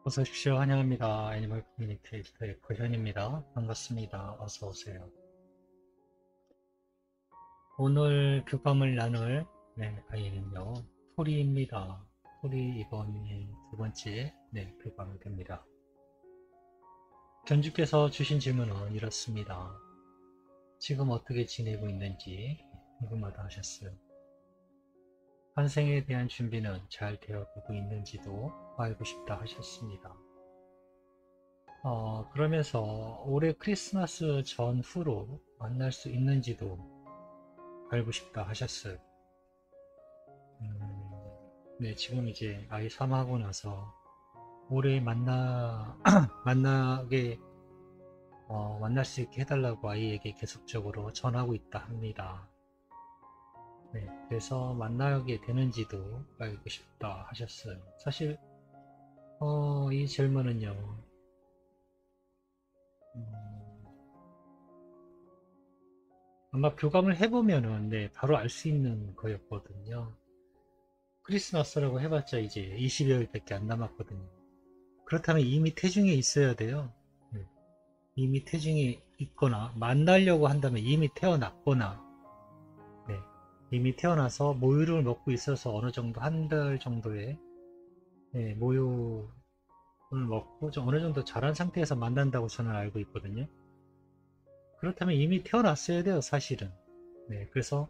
어서 오십시오. 환영합니다. 애니멀 커뮤니케이터의 고현입니다. 반갑습니다. 어서 오세요. 오늘 교감을 나눌 아이는요, 토리입니다. 토리 이번이 두 번째 교감이 됩니다. 견주께서 주신 질문은 이렇습니다. 지금 어떻게 지내고 있는지 궁금하다 하셨어요. 환생에 대한 준비는 잘 되어가고 있는지도 알고 싶다 하셨습니다. 그러면서 올해 크리스마스 전후로 만날 수 있는지도 알고 싶다 하셨어요. 네, 지금 이제 아이 3하고 나서 올해 만나게, 만날 수 있게 해달라고 아이에게 계속적으로 전하고 있다 합니다. 네, 그래서 만나게 되는지도 알고 싶다 하셨어요. 사실, 이 질문은요, 음, 아마 교감을 해보면은, 네, 바로 알 수 있는 거였거든요. 크리스마스라고 해봤자 이제 20여일밖에 안 남았거든요. 그렇다면 이미 태중에 있어야 돼요. 네. 이미 태중에 있거나 만나려고 한다면 이미 태어났거나 네. 이미 태어나서 모유를 먹고 있어서 어느 정도 한 달 정도의 모유를 먹고 좀 어느 정도 자란 상태에서 만난다고 저는 알고 있거든요. 그렇다면 이미 태어났어야 돼요, 사실은. 네, 그래서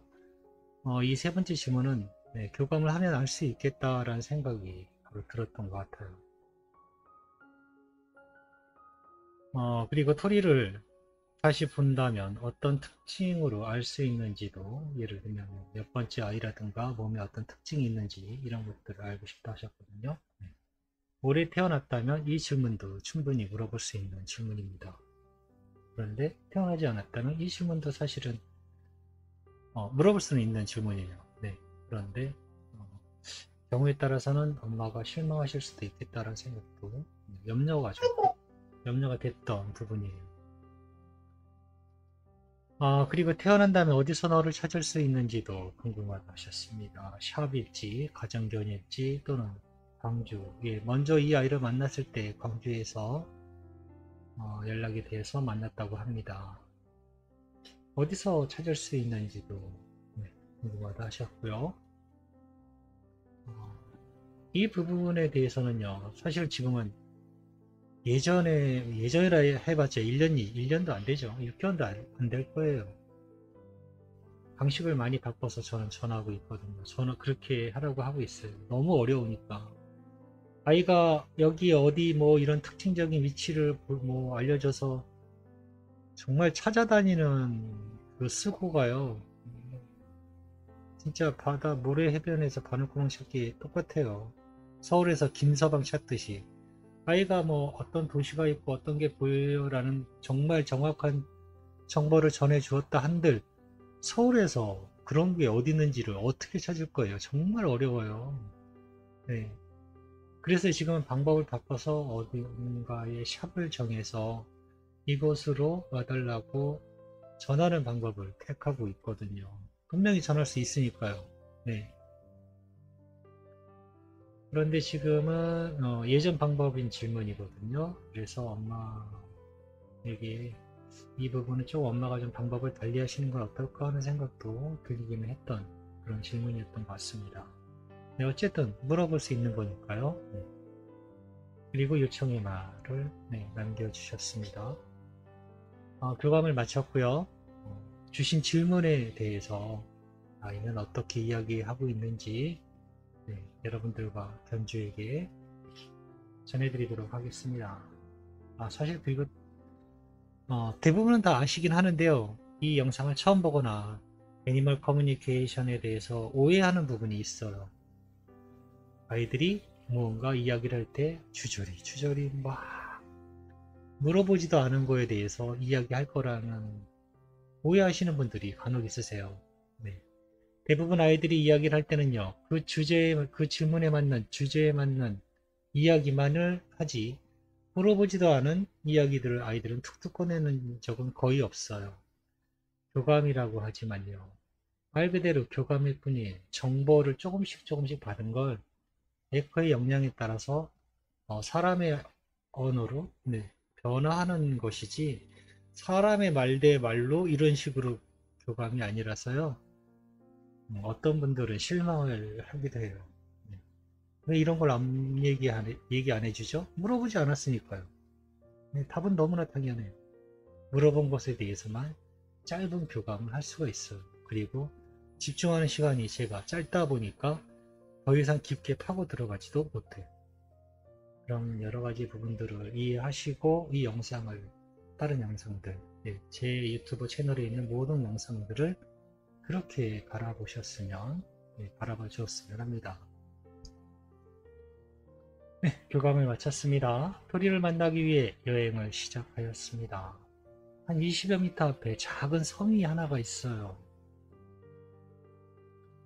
이 세 번째 질문은 교감을 하면 알 수 있겠다라는 생각이 바로 들었던 것 같아요. 그리고 토리를 다시 본다면 어떤 특징으로 알 수 있는지도 예를 들면 몇 번째 아이라든가 몸에 어떤 특징이 있는지 이런 것들을 알고 싶다 하셨거든요. 네. 올해 태어났다면 이 질문도 충분히 물어볼 수 있는 질문입니다. 그런데 태어나지 않았다면 이 질문도 사실은 물어볼 수는 있는 질문이에요. 네. 그런데 경우에 따라서는 엄마가 실망하실 수도 있겠다라는 생각도 염려가 됐던 부분이에요. 그리고 태어난 다음에 어디서 너를 찾을 수 있는지도 궁금하다 하셨습니다. 샵일지, 가정견일지, 또는 광주. 예, 먼저 이 아이를 만났을 때 광주에서 연락이 돼서 만났다고 합니다. 어디서 찾을 수 있는지도 궁금하다 하셨고요. 어, 이 부분에 대해서는요, 사실 지금은 예전이라 해봤자 1년도 안 되죠. 6개월도 안 될 거예요. 방식을 많이 바꿔서 저는 전하고 있거든요. 저는 그렇게 하라고 하고 있어요. 너무 어려우니까. 아이가 여기 어디 뭐 이런 특징적인 위치를 뭐 알려줘서 정말 찾아다니는 그 쓰고가요. 진짜 바다 모래 해변에서 바늘구멍 찾기 똑같아요. 서울에서 김서방 찾듯이. 아이가 뭐 어떤 도시가 있고 어떤 게 보여요라는 정말 정확한 정보를 전해 주었다 한들 서울에서 그런 게 어디 있는지를 어떻게 찾을 거예요? 정말 어려워요. 네. 그래서 지금은 방법을 바꿔서 어딘가에 샵을 정해서 이곳으로 와달라고 전하는 방법을 택하고 있거든요. 분명히 전할 수 있으니까요. 네. 그런데 지금은 예전 방법인 질문이거든요. 그래서 엄마에게 이 부분은 좀 엄마가 좀 방법을 달리 하시는 건 어떨까 하는 생각도 들기는 했던 그런 질문이었던 것 같습니다. 네, 어쨌든 물어볼 수 있는 거니까요. 네. 그리고 요청의 말을 남겨주셨습니다. 교감을 마쳤고요. 주신 질문에 대해서 아이는 어떻게 이야기하고 있는지 여러분들과 견주에게 전해드리도록 하겠습니다. 사실 그리고 대부분은 다 아시긴 하는데요. 이 영상을 처음 보거나 애니멀 커뮤니케이션에 대해서 오해하는 부분이 있어요. 아이들이 무언가 이야기를 할 때 주저리 막 물어보지도 않은 거에 대해서 이야기할 거라는 오해하시는 분들이 간혹 있으세요. 네. 대부분 아이들이 이야기를 할 때는요, 그 질문에 맞는, 주제에 맞는 이야기만을 하지, 물어보지도 않은 이야기들을 아이들은 툭툭 꺼내는 적은 거의 없어요. 교감이라고 하지만요. 말 그대로 교감일 뿐이에요. 정보를 조금씩 받은 걸 에코의 역량에 따라서 사람의 언어로 네, 변화하는 것이지 사람의 말 대 말로 이런 식으로 교감이 아니라서요. 어떤 분들은 실망을 하기도 해요. 네. 왜 이런 걸 안 얘기 안 해주죠? 물어보지 않았으니까요. 네, 답은 너무나 당연해요. 물어본 것에 대해서만 짧은 교감을 할 수가 있어요. 그리고 집중하는 시간이 제가 짧다 보니까 더 이상 깊게 파고 들어가지도 못해요. 그런 여러 가지 부분들을 이해하시고 이 영상을, 다른 영상들, 제 유튜브 채널에 있는 모든 영상들을 그렇게 바라보셨으면, 바라봐 주었으면 합니다. 네, 교감을 마쳤습니다. 토리를 만나기 위해 여행을 시작하였습니다. 한 20여 미터 앞에 작은 섬이 하나가 있어요.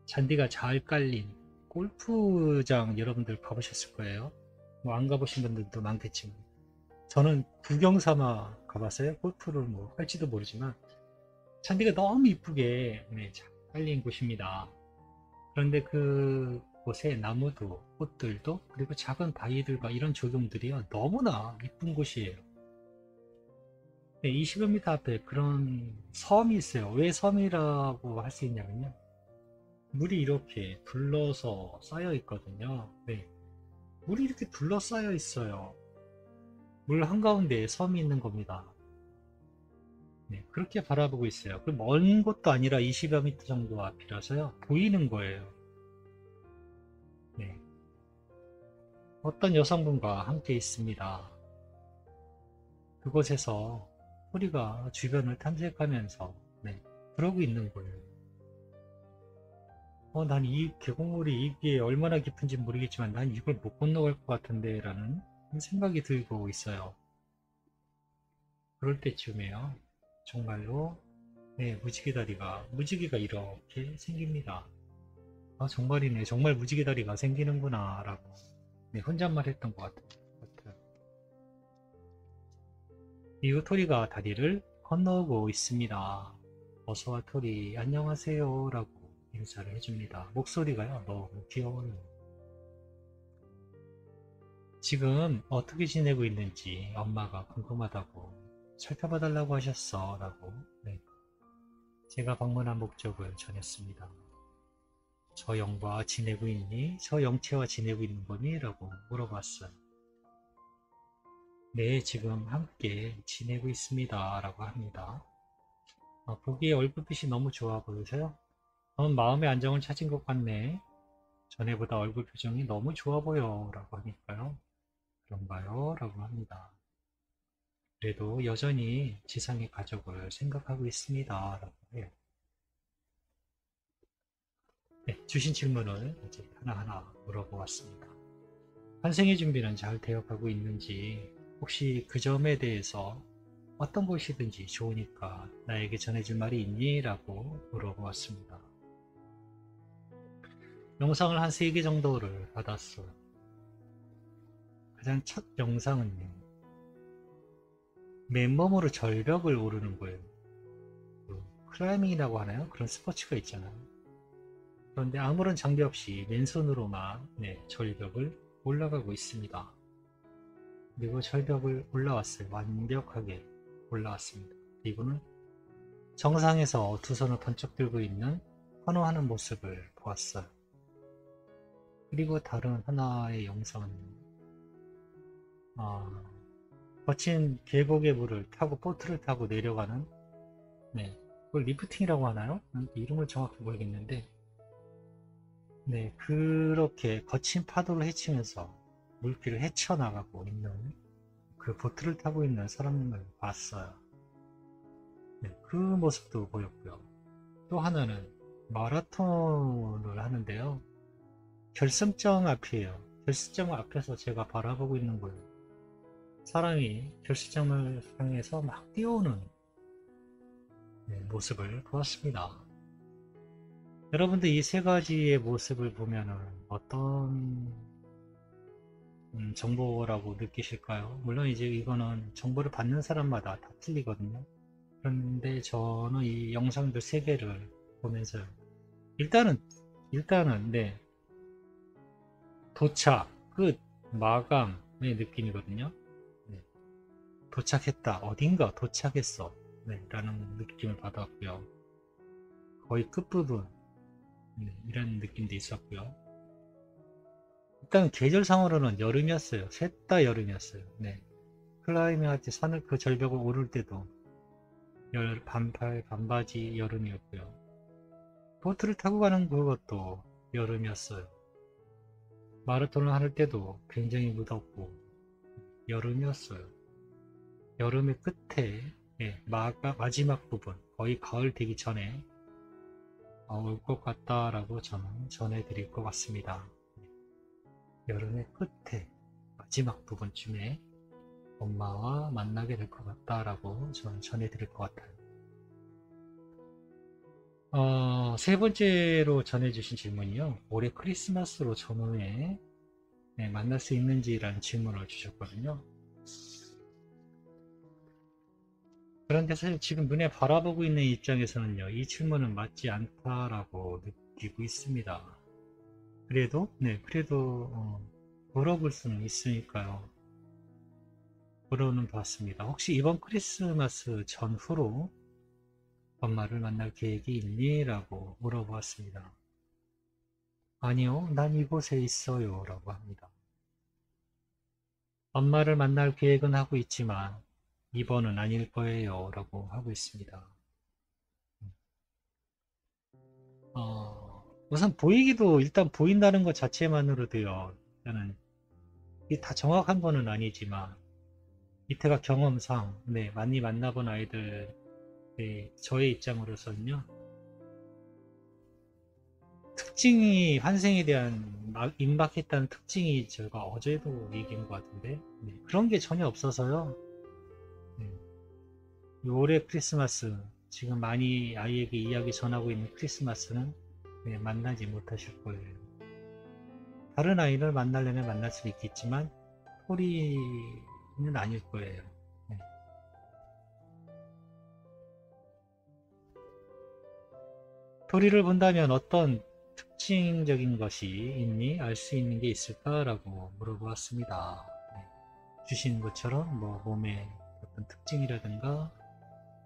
잔디가 잘 깔린 골프장 여러분들 가보셨을 거예요. 뭐 안 가보신 분들도 많겠지만 저는 구경 삼아 가봤어요. 골프를 뭐 할지도 모르지만 잔디가 너무 이쁘게 잘 깔린 곳입니다. 그런데 그 곳에 나무도 꽃들도 그리고 작은 바위들과 이런 조경들이요 너무나 이쁜 곳이에요. 20여 미터 앞에 그런 섬이 있어요. 왜 섬이라고 할 수 있냐면요, 물이 이렇게 둘러서 쌓여 있거든요. 네, 물이 이렇게 둘러싸여 있어요. 물 한가운데에 섬이 있는 겁니다. 네, 그렇게 바라보고 있어요. 그 먼 곳도 아니라 20여 미터 정도 앞이라서요. 보이는 거예요. 네, 어떤 여성분과 함께 있습니다. 그곳에서 소리가 주변을 탐색하면서 그러고 있는 거예요. 난 이 계곡물이 이게 얼마나 깊은지 모르겠지만 난 이걸 못 건너갈 것 같은데 라는 생각이 들고 있어요. 그럴 때쯤에요. 정말로 무지개 다리가 이렇게 생깁니다. 정말이네. 정말 무지개 다리가 생기는구나 라고 혼잣말 했던 것 같아요. 이후 토리가 다리를 건너고 있습니다. 어서와 토리, 안녕하세요 라고 인사를 해줍니다. 목소리가요 너무 귀여워요. 지금 어떻게 지내고 있는지 엄마가 궁금하다고 살펴봐 달라고 하셨어 라고 제가 방문한 목적을 전했습니다. 저 영과 지내고 있니? 저 영체와 지내고 있는 거니? 라고 물어봤어요. 네, 지금 함께 지내고 있습니다 라고 합니다. 보기에 얼굴빛이 너무 좋아 보이세요? 넌 마음의 안정을 찾은 것 같네. 전에보다 얼굴 표정이 너무 좋아 보여 라고 하니까요. 그런가요? 라고 합니다. 그래도 여전히 지상의 가족을 생각하고 있습니다 라고 해요. 주신 질문을 이제 하나하나 물어보았습니다. 환생의 준비는 잘 되어가고 있는지, 혹시 그 점에 대해서 어떤 것이든지 좋으니까 나에게 전해줄 말이 있니? 라고 물어보았습니다. 영상을 한 3개 정도를 받았어요. 가장 첫 영상은요, 맨몸으로 절벽을 오르는 거예요. 클라이밍이라고 하나요? 그런 스포츠가 있잖아요. 그런데 아무런 장비 없이 맨손으로만 절벽을 올라가고 있습니다. 그리고 절벽을 올라왔어요. 완벽하게 올라왔습니다. 그리고는 정상에서 두 손을 번쩍 들고 있는 환호하는 모습을 보았어요. 그리고 다른 하나의 영상은 거친 계곡의 물을 타고 보트를 타고 내려가는 그걸 리프팅이라고 하나요? 이름을 정확히 모르겠는데 그렇게 거친 파도를 헤치면서 물길을 헤쳐나가고 있는 그 보트를 타고 있는 사람을 봤어요. 그 모습도 보였고요. 또 하나는 마라톤을 하는데요. 결승점 앞이에요. 결승점 앞에서 제가 바라보고 있는 거예요. 사람이 결승점을 향해서 막 뛰어오는 모습을 보았습니다. 여러분들 이 3가지의 모습을 보면은 어떤 정보라고 느끼실까요? 물론 이제 이거는 정보를 받는 사람마다 다 틀리거든요. 그런데 저는 이 영상들 3개를 보면서요. 일단은 도착, 끝, 마감, 느낌이거든요. 네. 도착했다. 어딘가 도착했어. 네, 라는 느낌을 받았고요. 거의 끝부분. 네, 이런 느낌도 있었고요. 일단 계절상으로는 여름이었어요. 셋 다 여름이었어요. 네. 클라이밍할 때 산을 그 절벽을 오를 때도 반팔, 반바지 여름이었고요. 보트를 타고 가는 그것도 여름이었어요. 마라톤을 할 때도 굉장히 무덥고 여름이었어요. 여름의 끝에 마지막 부분 거의 가을 되기 전에 올 것 같다라고 저는 전해드릴 것 같습니다. 여름의 끝에 마지막 부분쯤에 엄마와 만나게 될 것 같다라고 저는 전해드릴 것 같아요. 세 번째로 전해주신 질문이요. 올해 크리스마스로 전후에 만날 수 있는지라는 질문을 주셨거든요. 그런데 사실 지금 눈에 바라보고 있는 입장에서는요, 이 질문은 맞지 않다라고 느끼고 있습니다. 그래도 물어볼 수는 있으니까요. 물어는 봤습니다. 혹시 이번 크리스마스 전후로 엄마를 만날 계획이 있니? 라고 물어보았습니다. 아니요, 난 이곳에 있어요. 라고 합니다. 엄마를 만날 계획은 하고 있지만 이번은 아닐 거예요. 라고 하고 있습니다. 우선 보이기도 일단 보인다는 것 자체만으로도요. 저는 이게 다 정확한 거는 아니지만 이태가 경험상 많이 만나본 아이들 저의 입장으로서는요. 특징이 환생에 대한 임박했다는 특징이 제가 어제도 얘기한 것 같은데 그런 게 전혀 없어서요. 네, 올해 크리스마스 지금 많이 아이에게 이야기 전하고 있는 크리스마스는 만나지 못하실 거예요. 다른 아이를 만나려면 만날 수 있겠지만 토리는 아닐 거예요. 네. 토리를 본다면 어떤 특징적인 것이 있니? 알 수 있는 게 있을까라고 물어보았습니다. 주신 것처럼 몸의 어떤 특징이라든가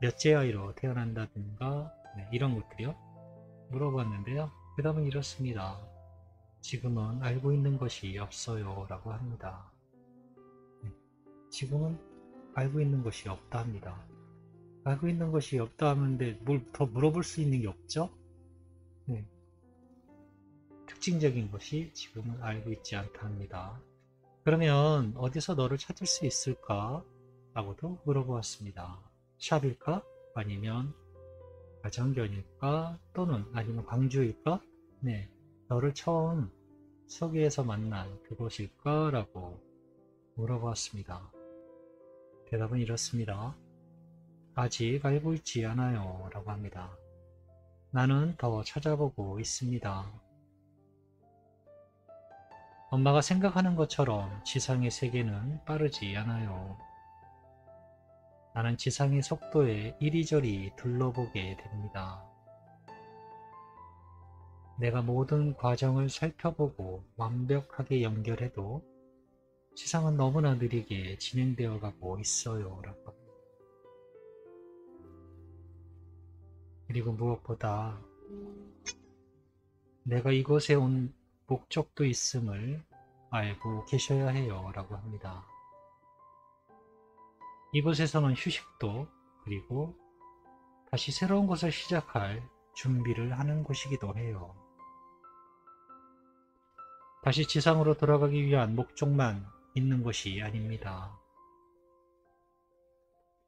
몇째 아이로 태어난다든가 이런 것들이요. 물어봤는데요. 대답은 이렇습니다. 지금은 알고 있는 것이 없어요 라고 합니다. 지금은 알고 있는 것이 없다 합니다. 알고 있는 것이 없다 하는데 뭘 더 물어볼 수 있는 게 없죠? 네. 특징적인 것이 지금은 알고 있지 않다 합니다. 그러면 어디서 너를 찾을 수 있을까? 라고도 물어보았습니다. 샵일까? 아니면 가정견일까? 또는 아니면 광주일까? 네, 너를 처음 소개해서 만난 그곳일까? 라고 물어보았습니다. 대답은 이렇습니다. 아직 알고 있지 않아요. 라고 합니다. 나는 더 찾아보고 있습니다. 엄마가 생각하는 것처럼 지상의 세계는 빠르지 않아요. 나는 지상의 속도에 이리저리 둘러보게 됩니다. 내가 모든 과정을 살펴보고 완벽하게 연결해도 지상은 너무나 느리게 진행되어 가고 있어요. 라고. 그리고 무엇보다 내가 이곳에 온 목적도 있음을 알고 계셔야 해요. 라고 합니다. 이곳에서는 휴식도 그리고 다시 새로운 것을 시작할 준비를 하는 곳이기도 해요. 다시 지상으로 돌아가기 위한 목적만 있는 것이 아닙니다.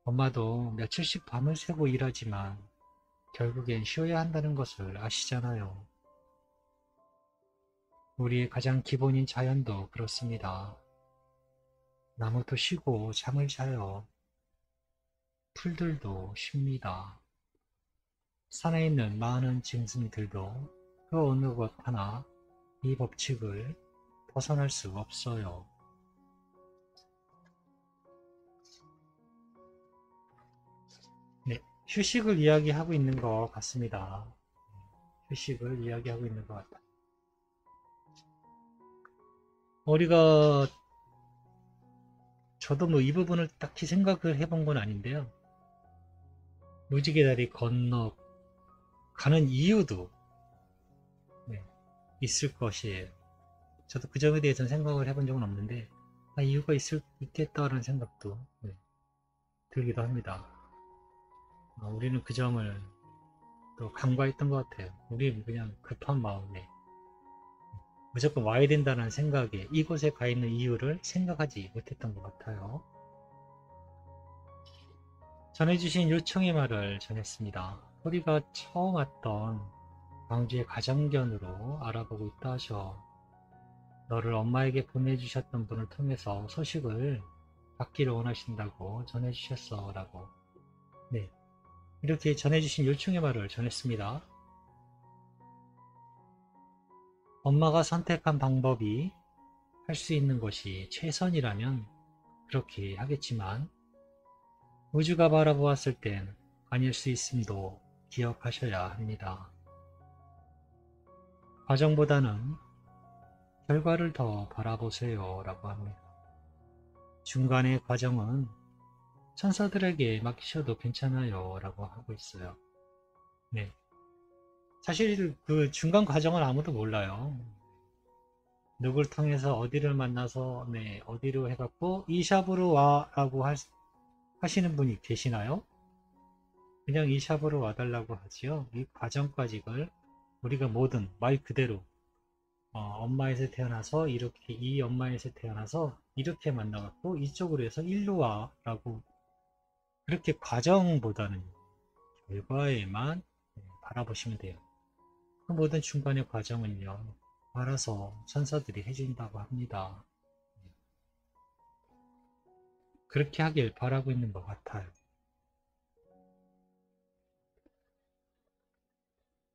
엄마도 며칠씩 밤을 새고 일하지만 결국엔 쉬어야 한다는 것을 아시잖아요. 우리의 가장 기본인 자연도 그렇습니다. 나무도 쉬고 잠을 자요. 풀들도 쉽니다. 산에 있는 많은 짐승들도 그 어느 것 하나 이 법칙을 벗어날 수 없어요. 네, 휴식을 이야기하고 있는 것 같습니다. 휴식을 이야기하고 있는 것 같아요. 우리가 저도 뭐 이 부분을 딱히 생각을 해본 건 아닌데요. 무지개 다리 건너 가는 이유도 네, 있을 것이에요. 저도 그 점에 대해서는 생각을 해본 적은 없는데 이유가 있겠다라는 생각도 네, 들기도 합니다. 우리는 그 점을 또 간과했던 것 같아요. 우리 그냥 급한 마음에 무조건 와야 된다는 생각에 이곳에 가 있는 이유를 생각하지 못했던 것 같아요. 전해주신 요청의 말을 전했습니다. 우리가 처음 왔던 광주의 가정견으로 알아보고 있다 하셔. 너를 엄마에게 보내주셨던 분을 통해서 소식을 받기를 원하신다고 전해주셨어 라고 네, 이렇게 전해주신 요청의 말을 전했습니다. 엄마가 선택한 방법이 할 수 있는 것이 최선이라면 그렇게 하겠지만 우주가 바라보았을 땐 아닐 수 있음도 기억하셔야 합니다. 과정보다는 결과를 더 바라보세요 라고 합니다. 중간의 과정은 천사들에게 맡기셔도 괜찮아요 라고 하고 있어요. 네. 사실 그 중간 과정은 아무도 몰라요. 누굴 통해서 어디를 만나서 네, 어디로 해갖고 이 샵으로 와 라고 하시는 분이 계시나요? 그냥 이 샵으로 와달라고 하지요. 이 과정까지를 우리가 뭐든 말 그대로 엄마에서 태어나서 이렇게 이 엄마에서 태어나서 이렇게 만나갖고 이쪽으로 해서 일로 와 라고 그렇게 과정보다는 결과에만 바라보시면 돼요. 그 모든 중간의 과정은요 알아서 천사들이 해준다고 합니다. 그렇게 하길 바라고 있는 것 같아요.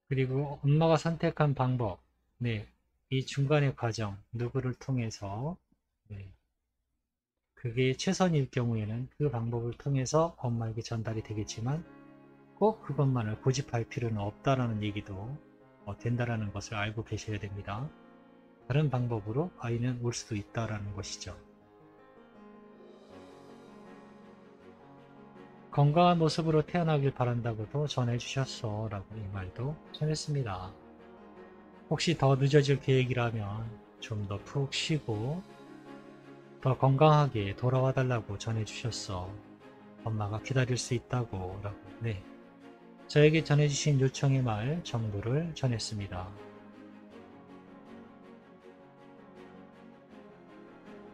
그리고 엄마가 선택한 방법 네, 이 중간의 과정 누구를 통해서 네, 그게 최선일 경우에는 그 방법을 통해서 엄마에게 전달이 되겠지만 꼭 그것만을 고집할 필요는 없다라는 얘기도 된다라는 것을 알고 계셔야 됩니다. 다른 방법으로 아이는 올 수도 있다라는 것이죠. 건강한 모습으로 태어나길 바란다고도 전해주셨어 라고 이 말도 전했습니다. 혹시 더 늦어질 계획이라면 좀 더 푹 쉬고 더 건강하게 돌아와 달라고 전해주셨어. 엄마가 기다릴 수 있다고 라고 네, 저에게 전해주신 요청의 말 전부를 전했습니다.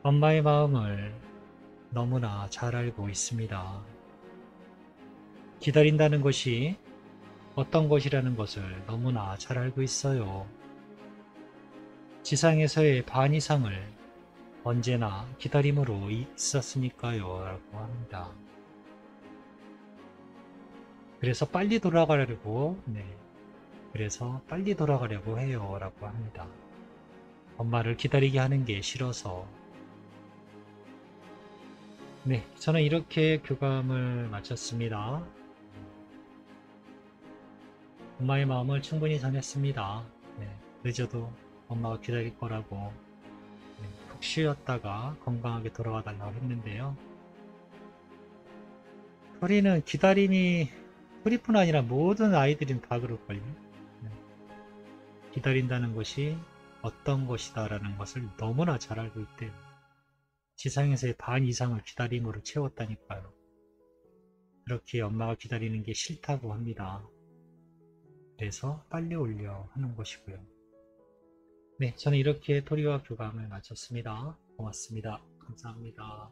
엄마의 마음을 너무나 잘 알고 있습니다. 기다린다는 것이 어떤 것이라는 것을 너무나 잘 알고 있어요. 지상에서의 반 이상을 언제나 기다림으로 있었으니까요 라고 합니다. 그래서 빨리 돌아가려고 그래서 빨리 돌아가려고 해요 라고 합니다. 엄마를 기다리게 하는 게 싫어서 네, 저는 이렇게 교감을 마쳤습니다. 엄마의 마음을 충분히 전했습니다. 네, 늦어도 엄마가 기다릴 거라고 푹 쉬었다가 건강하게 돌아와 달라고 했는데요. 토리는 기다림이 토리뿐 아니라 모든 아이들은 다 그럴걸요. 기다린다는 것이 어떤 것이다 라는 것을 너무나 잘 알고 있대요. 지상에서의 반 이상을 기다림으로 채웠다니까요. 그렇게 엄마가 기다리는 게 싫다고 합니다. 그래서 빨리 오려 하는 것이고요. 네, 저는 이렇게 토리와 교감을 마쳤습니다. 고맙습니다. 감사합니다.